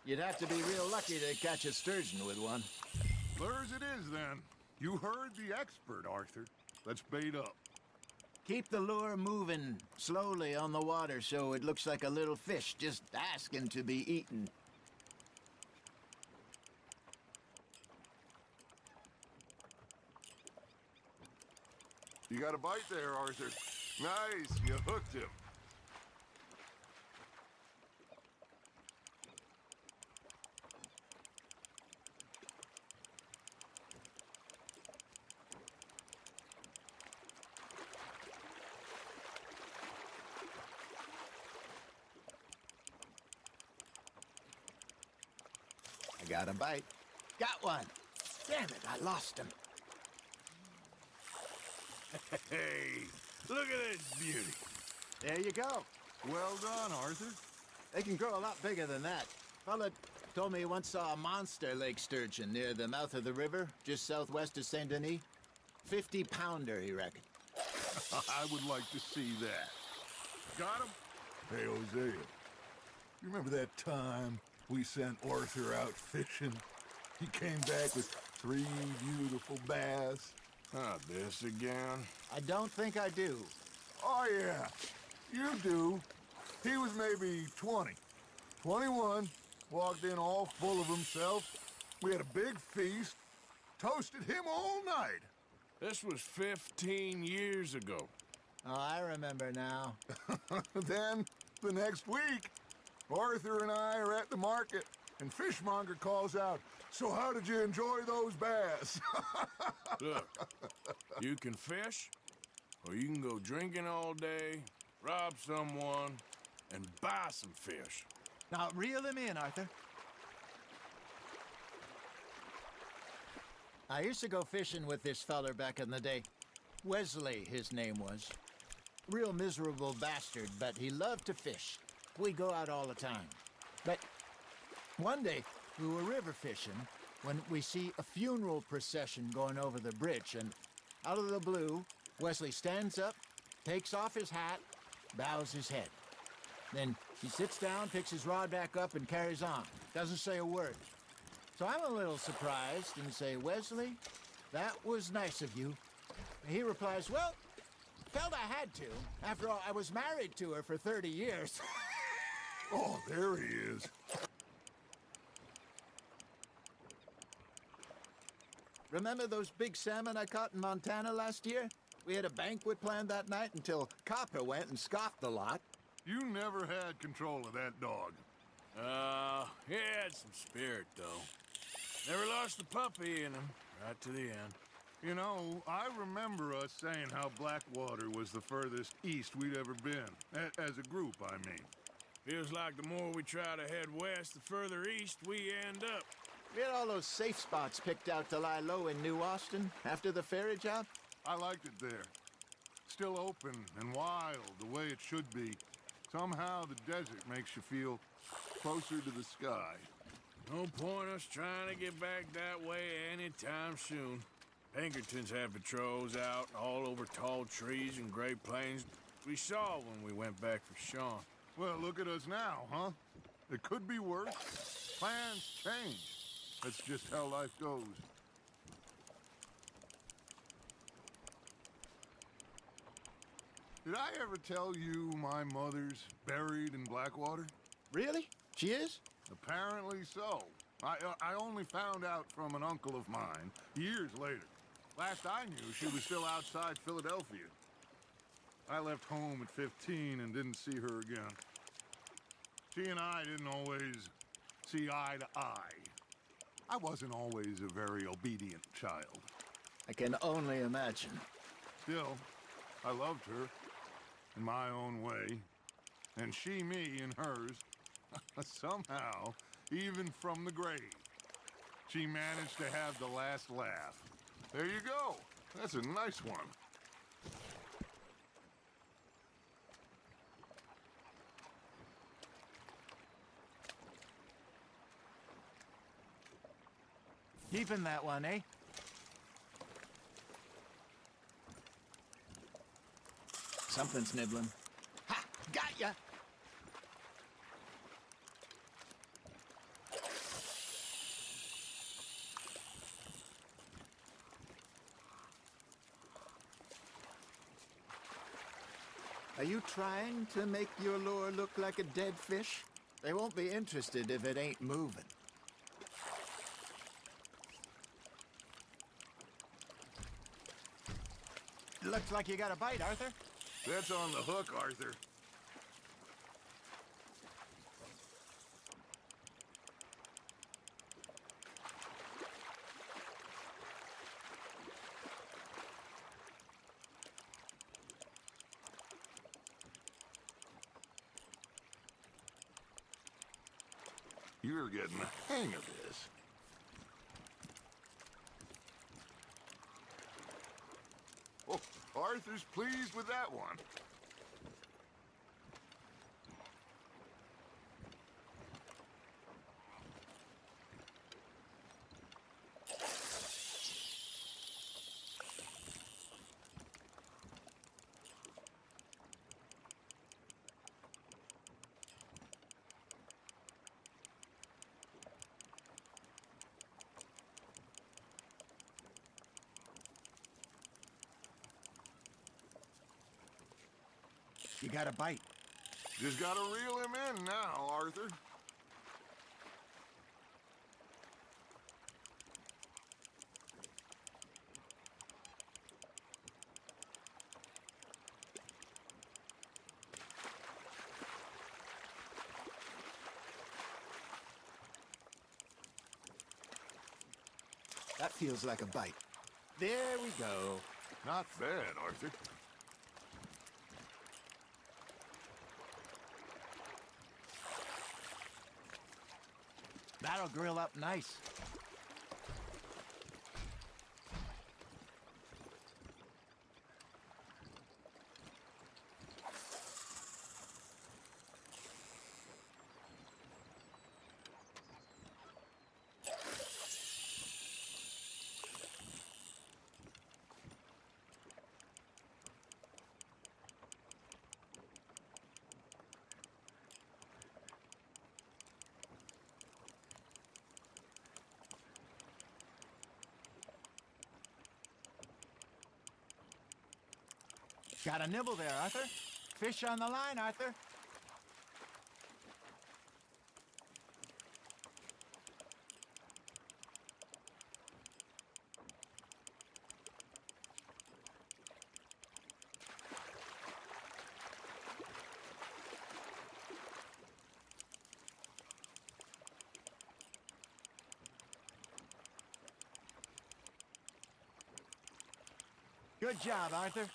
You'd have to be real lucky to catch a sturgeon with one. Lures it is, then. You heard the expert, Arthur. Let's bait up. Keep the lure moving slowly on the water so it looks like a little fish just asking to be eaten. You got a bite there, Arthur. Nice, you hooked him. I got a bite. Got one. Damn it, I lost him. Hey, look at this beauty. There you go. Well done, Arthur. They can grow a lot bigger than that. Fella told me he once saw a monster lake sturgeon near the mouth of the river, just southwest of Saint Denis. 50-pounder, he reckoned. I would like to see that. Got him? Hey, Hosea, you remember that time we sent Arthur out fishing? He came back with 3 beautiful bass. Not this again. I don't think I do. Oh, yeah, you do. He was maybe 20, 21, walked in all full of himself. We had a big feast, toasted him all night. This was 15 years ago. Oh, I remember now. Then, the next week, Arthur and I are at the market, and Fishmonger calls out, "So how did you enjoy those bass?" Look, you can fish, or you can go drinking all day, rob someone, and buy some fish. Now, reel him in, Arthur. I used to go fishing with this feller back in the day. Wesley, his name was. Real miserable bastard, but he loved to fish. We go out all the time. But one day, we were river fishing when we see a funeral procession going over the bridge, and out of the blue, Wesley stands up, takes off his hat, bows his head. Then he sits down, picks his rod back up, and carries on. Doesn't say a word. So I'm a little surprised and say, "Wesley, that was nice of you." And he replies, "Well, felt I had to. After all, I was married to her for 30 years. Oh, there he is. Remember those big salmon I caught in Montana last year? We had a banquet planned that night until Copper went and scoffed the lot. You never had control of that dog. He had some spirit, though. Never lost the puppy in him, right to the end. You know, I remember us saying how Blackwater was the furthest east we'd ever been. As a group, I mean. Feels like the more we try to head west, the further east we end up. We had all those safe spots picked out to lie low in New Austin after the ferry job. I liked it there. Still open and wild, the way it should be. Somehow the desert makes you feel closer to the sky. No point us trying to get back that way anytime soon. Pinkertons have patrols out all over tall trees and Great Plains. We saw when we went back for Sean. Well, look at us now, huh? It could be worse. Plans change. That's just how life goes. Did I ever tell you my mother's buried in Blackwater? Really? She is? Apparently so. I only found out from an uncle of mine years later. Last I knew, she was still outside Philadelphia. I left home at 15 and didn't see her again. She and I didn't always see eye to eye. I wasn't always a very obedient child. I can only imagine. Still, I loved her in my own way, and she me in hers. Somehow, even from the grave, she managed to have the last laugh. There you go. That's a nice one. Keeping that one, eh? Something's nibbling. Ha! Got ya! Are you trying to make your lure look like a dead fish? They won't be interested if it ain't moving. Looks like you got a bite, Arthur. That's on the hook, Arthur. You're getting the hang of this. Oh, Arthur's pleased with that one. You got a bite. Just gotta reel him in now, Arthur. That feels like a bite. There we go. Not bad, Arthur. That'll grill up nice. Got a nibble there, Arthur. Fish on the line, Arthur. Good job, Arthur.